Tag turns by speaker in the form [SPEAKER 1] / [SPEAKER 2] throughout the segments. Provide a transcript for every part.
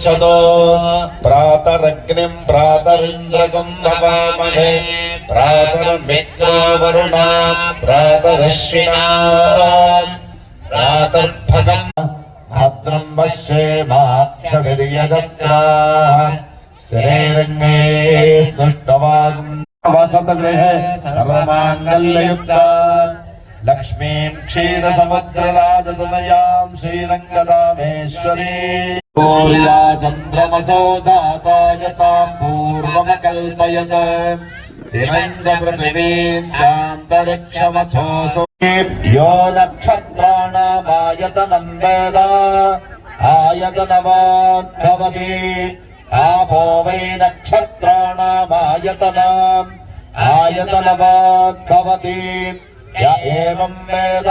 [SPEAKER 1] गच्छतो प्रातरग्निं प्रातरिन्द्रकं भवामहे प्रातर्मित्रो वरुणा प्रातरश्विना प्रातर्भगम् भद्रं पश्येमाक्षभिर्यजत्रा स्थिरैरङ्गे स्नुष्टवान् वसतगृहे सर्वमाङ्गल्ययुक्ता लक्ष्मीं क्षीरसमुद्रराजतनयां श्रीरङ्गदामेश्वरी पूर्या चन्द्रमसो दातायतां पूर्वमकल्पयत दिवं च पृथिवीं चान्तरिक्षमथोऽसो यो नक्षत्राणामायतनं वेद आयतनवान् भवति आपो वै नक्षत्राणामायतनम् आयतनवान् भवति य एवं वेद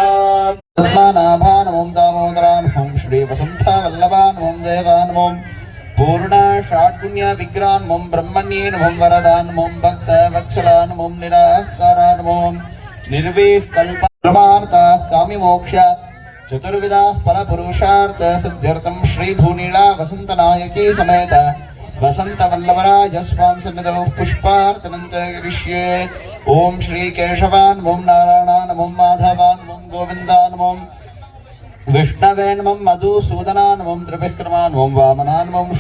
[SPEAKER 1] पद्मनाभान् दामोदरान् ॐ श्री वसन्तवल्लभान् ॐ देवान् ॐ पूर्ण षाड्गुण्य विग्रहान् ॐ ब्रह्मण्येन ॐ वरदान् ॐ भक्तवत्सलान् ॐ निराकारान् ॐ निर्विकल्पार्थ कामिमोक्ष चतुर्विधा फलपुरुषार्थ सिद्ध्यर्थं श्री भूनीला वसन्तनायकी समेत वसन्तवल्लभराज स्वां सन्निधौ पुष्पार्चनं च करिष्ये ओम श्री केशवान् ओम नारायणान् ओम माधवान् ओम गोविन्दान् ओम विष्णवे नमः मधुसूदनान् ओम त्रिविक्रमान् ओम वामनान् ओम